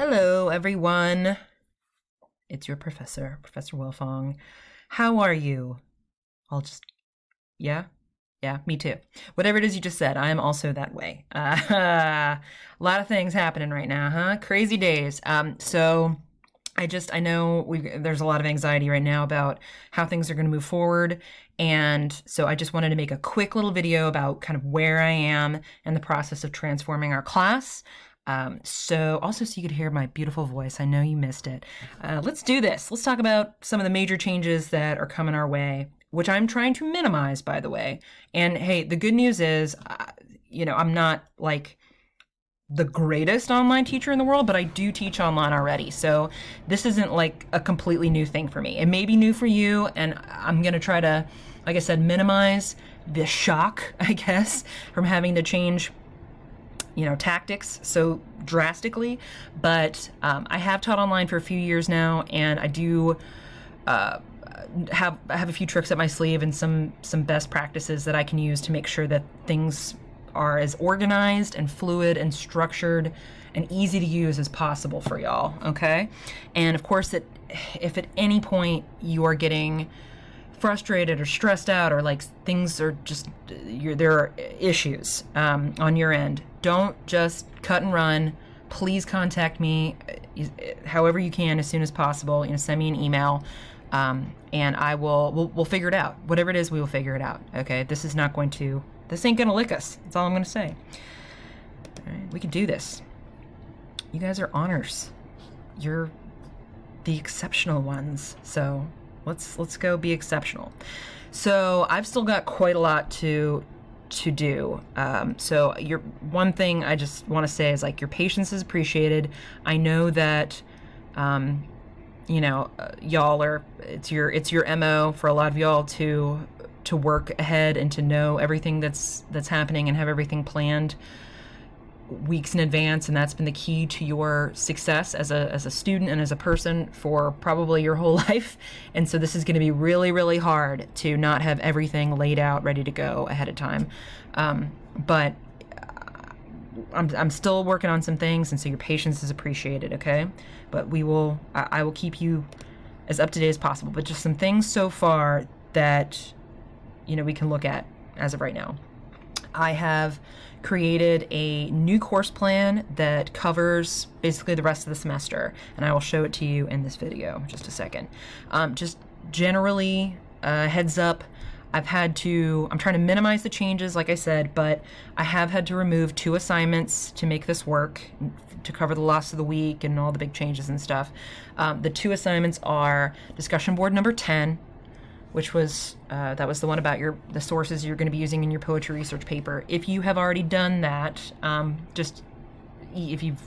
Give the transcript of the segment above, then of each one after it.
Hello, everyone. It's your professor, Professor Wilfong. How are you? I'll just, yeah, me too. Whatever it is you just said, I am also that way. A lot of things happening right now, huh? Crazy days. I know there's a lot of anxiety right now about how things are going to move forward. And so I just wanted to make a quick little video about kind of where I am in the process of transforming our class. So you could hear my beautiful voice. I know you missed it. Let's do this. Let's talk about some of the major changes that are coming our way, which I'm trying to minimize, by the way. And hey, the good news is, I'm not like the greatest online teacher in the world, but I do teach online already. So this isn't like a completely new thing for me. It may be new for you, and I'm going to try to, like I said, minimize the shock, I guess, from having to change tactics so drastically. But I have taught online for a few years now, and I do have a few tricks up my sleeve and some best practices that I can use to make sure that things are as organized and fluid and structured and easy to use as possible for y'all, okay? And of course, if at any point you are getting frustrated or stressed out, or like things are just there are issues on your end, don't just cut and run. Please contact me however you can as soon as possible. Send me an email, and we'll figure it out. Whatever it is, we will figure it out. Okay, this ain't gonna lick us. That's all I'm gonna say. All right, we can do this. You guys are honors. You're the exceptional ones. So let's go be exceptional. So I've still got quite a lot to do. So one thing I just want to say is, like, your patience is appreciated. I know that y'all are, it's your MO for a lot of y'all to work ahead and to know everything that's happening and have everything planned weeks in advance, and that's been the key to your success as a student and as a person for probably your whole life. And so this is going to be really, really hard to not have everything laid out, ready to go ahead of time. But I'm still working on some things, and so your patience is appreciated, okay? But I will keep you as up to date as possible. But just some things so far that we can look at as of right now. I have created a new course plan that covers basically the rest of the semester, and I will show it to you in this video in just a second. Just generally, heads up, I'm trying to minimize the changes, like I said, but I have had to remove 2 assignments to make this work, to cover the loss of the week and all the big changes and stuff. The 2 assignments are discussion board number 10, which was that was the one about the sources you're going to be using in your poetry research paper. If you have already done that, if you've,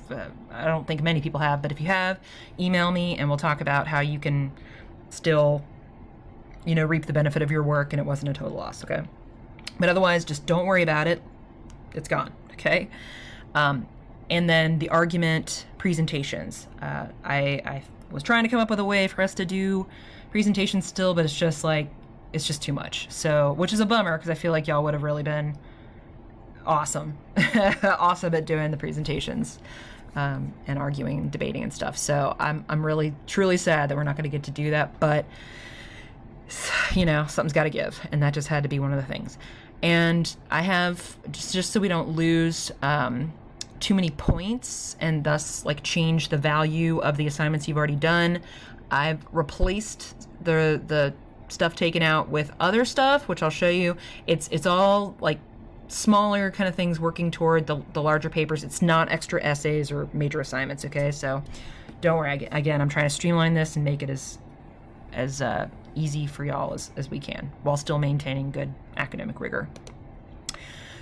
I don't think many people have, but if you have, email me and we'll talk about how you can still, reap the benefit of your work and it wasn't a total loss, okay? But otherwise, just don't worry about it. It's gone, okay? And then the argument presentations. I was trying to come up with a way for us to do presentations still, but it's just too much. So, which is a bummer, because I feel like y'all would have really been awesome at doing the presentations and arguing and debating and stuff. So I'm really truly sad that we're not going to get to do that, but something's got to give, and that just had to be one of the things. And I have, just so we don't lose too many points and thus change the value of the assignments you've already done, I've replaced the stuff taken out with other stuff, which I'll show you. It's all smaller kind of things working toward the larger papers. It's not extra essays or major assignments, okay? So don't worry. Again, I'm trying to streamline this and make it as easy for y'all as we can, while still maintaining good academic rigor.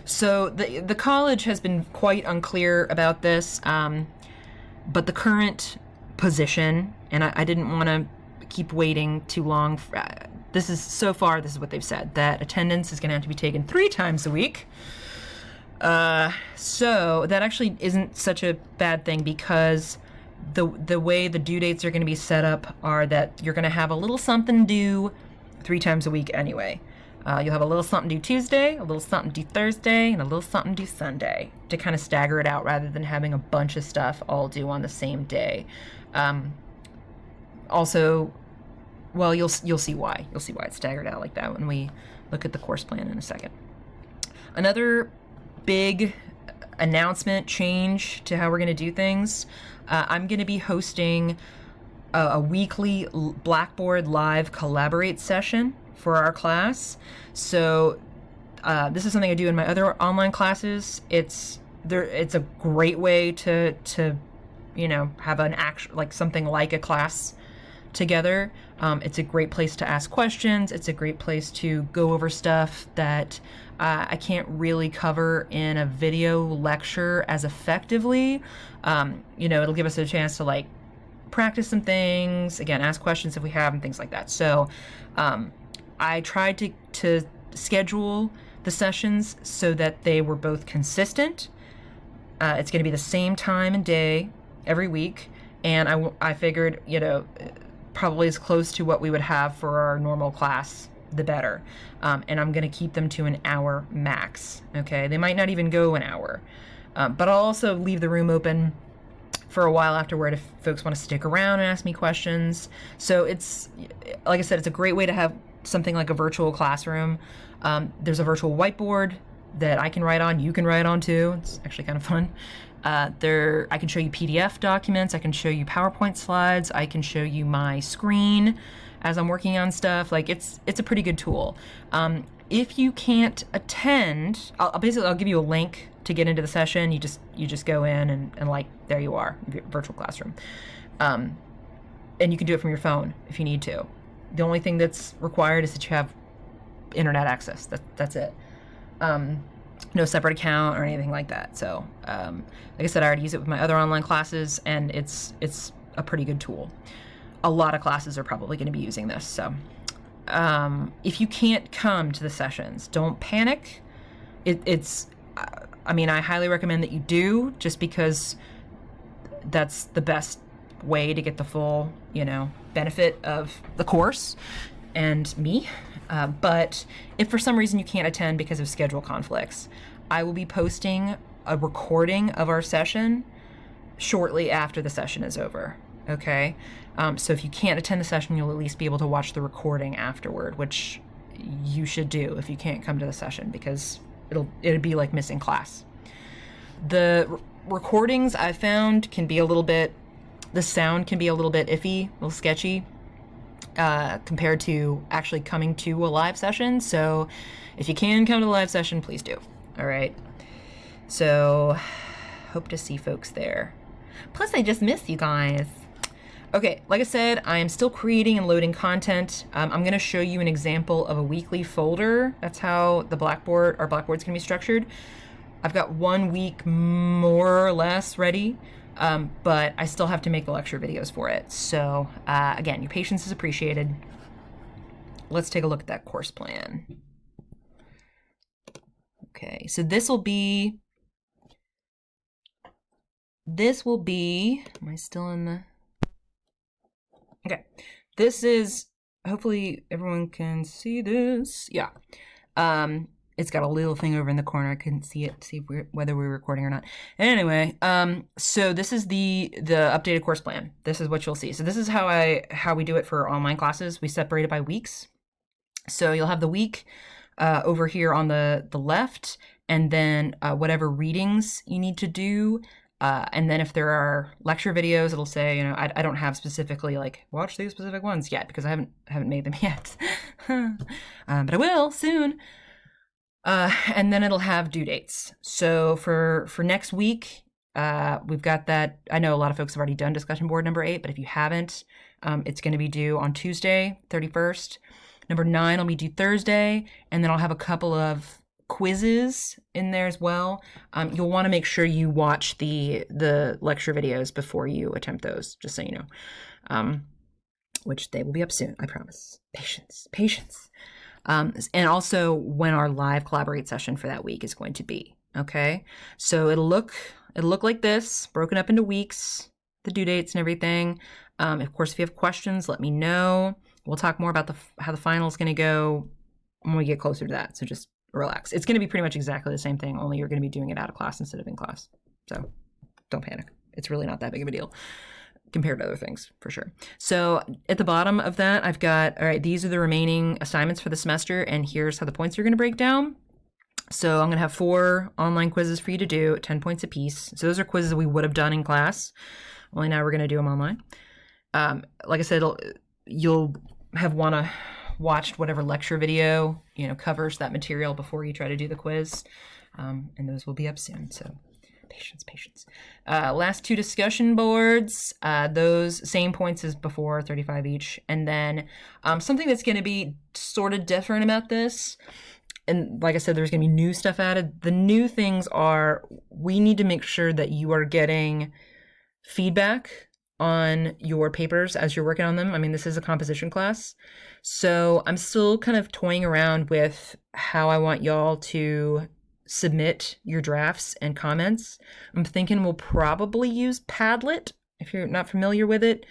So the college has been quite unclear about this, but the current position, and I didn't want to keep waiting too long. This is what they've said, that attendance is going to have to be taken 3 times a week. So that actually isn't such a bad thing, because the way the due dates are going to be set up are that you're going to have a little something due 3 times a week anyway. You'll have a little something due Tuesday, a little something due Thursday, and a little something due Sunday to kind of stagger it out rather than having a bunch of stuff all due on the same day. Also, well, you'll see why. You'll see why it's staggered out like that when we look at the course plan in a second. Another big announcement change to how we're going to do things. I'm going to be hosting a weekly Blackboard Live Collaborate session for our class. So this is something I do in my other online classes. It's a great way to have an action, like something like a class together. It's a great place to ask questions. It's a great place to go over stuff that I can't really cover in a video lecture as effectively. It'll give us a chance to like practice some things, again, ask questions if we have and things like that. So I tried to schedule the sessions so that they were both consistent. It's going to be the same time and day every week. And I figured, probably as close to what we would have for our normal class, the better. And I'm going to keep them to an hour max. Okay, they might not even go an hour. But I'll also leave the room open for a while afterward if folks want to stick around and ask me questions. So it's, like I said, it's a great way to have something like a virtual classroom. There's a virtual whiteboard that I can write on, you can write on too. It's actually kind of fun. I can show you PDF documents, I can show you PowerPoint slides, I can show you my screen as I'm working on stuff. Like it's a pretty good tool. If you can't attend, I'll give you a link to get into the session. You just go in and like, there you are, virtual classroom. And you can do it from your phone if you need to. The only thing that's required is that you have internet access. That's it. No separate account or anything like that. So, like I said, I already use it with my other online classes, and it's a pretty good tool. A lot of classes are probably going to be using this. So, if you can't come to the sessions, don't panic. I highly recommend that you do, just because that's the best way to get the full, benefit of the course and me. But if for some reason you can't attend because of schedule conflicts, I will be posting a recording of our session shortly after the session is over. Okay? So if you can't attend the session, you'll at least be able to watch the recording afterward, which you should do if you can't come to the session, because it'd be like missing class. The recordings I found the sound can be a little bit iffy, a little sketchy, compared to actually coming to a live session. So if you can come to the live session, please do. All right. So hope to see folks there. Plus, I just miss you guys. Okay, like I said, I am still creating and loading content. I'm going to show you an example of a weekly folder. That's how our Blackboard's going to be structured. I've got 1 week more or less ready. But I still have to make the lecture videos for it. So, again, your patience is appreciated. Let's take a look at that course plan. Okay, so this will be, am I still in the, okay, this is, hopefully everyone can see this. Yeah. It's got a little thing over in the corner. I couldn't see it to see whether we were recording or not. Anyway, so this is the updated course plan. This is what you'll see. So this is how we do it for online classes. We separate it by weeks. So you'll have the week over here on the left, and then whatever readings you need to do. And then if there are lecture videos, it'll say, I don't have specifically like watch these specific ones yet because I haven't made them yet. But I will soon. And then it'll have due dates. So for next week, we've got that. I know a lot of folks have already done discussion board number 8, but if you haven't, it's going to be due on Tuesday, 31st. Number 9 will be due Thursday, and then I'll have a couple of quizzes in there as well. You'll want to make sure you watch the lecture videos before you attempt those, just so you know. Which they will be up soon, I promise. Patience. And also when our live Collaborate session for that week is going to be. Okay, so it'll look like this, broken up into weeks, the due dates and everything. Of course, if you have questions, let me know. We'll talk more about how the final is going to go when we get closer to that. So just relax. It's going to be pretty much exactly the same thing, only you're going to be doing it out of class instead of in class. So don't panic. It's really not that big of a deal compared to other things, for sure. So at the bottom of that, I've got, all right, these are the remaining assignments for the semester, and here's how the points are going to break down. So I'm going to have 4 online quizzes for you to do at 10 points apiece. So those are quizzes we would have done in class, only now we're going to do them online. Like I said, you'll have watched whatever lecture video, covers that material before you try to do the quiz. And those will be up soon, so patience. Last 2 discussion boards, those same points as before, 35 each. And then something that's going to be sort of different about this, and like I said, there's going to be new stuff added. The new things are, we need to make sure that you are getting feedback on your papers as you're working on them. I mean, this is a composition class, so I'm still kind of toying around with how I want y'all to submit your drafts and comments. I'm thinking we'll probably use Padlet if you're not familiar with it,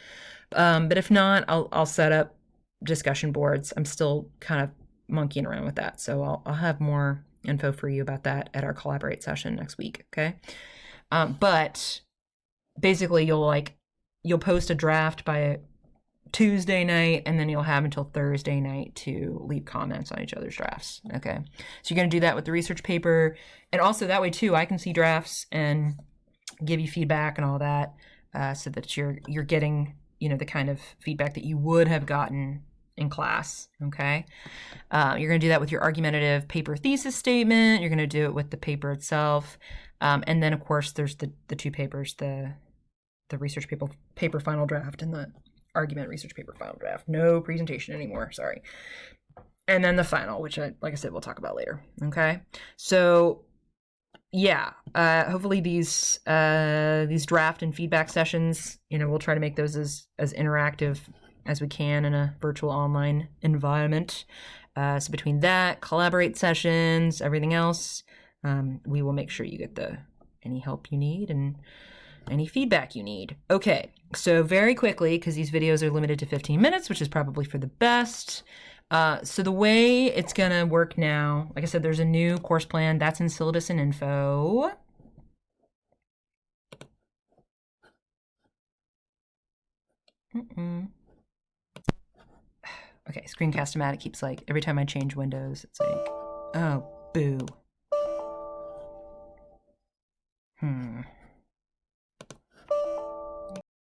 but if not, I'll set up discussion boards. I'm still kind of monkeying around with that, so I'll have more info for you about that at our Collaborate session next week. Okay, but basically you'll post a draft by Tuesday night, and then you'll have until Thursday night to leave comments on each other's drafts. Okay, so you're going to do that with the research paper, and also that way too I can see drafts and give you feedback and all that, so that you're getting the kind of feedback that you would have gotten in class. Okay, you're going to do that with your argumentative paper thesis statement. You're going to do it with the paper itself, and then of course there's the 2 papers, the research paper final draft and the argument research paper final draft. No presentation anymore, sorry. And then the final, which like I said, we'll talk about later. Okay, so yeah, hopefully these draft and feedback sessions, we'll try to make those as interactive as we can in a virtual online environment. So between that, Collaborate sessions, everything else, we will make sure you get any help you need and any feedback you need. Okay, so very quickly, because these videos are limited to 15 minutes, which is probably for the best. So the way it's going to work now, like I said, there's a new course plan. That's in syllabus and info. Okay, Screencast-O-Matic keeps every time I change windows, it's oh, boo.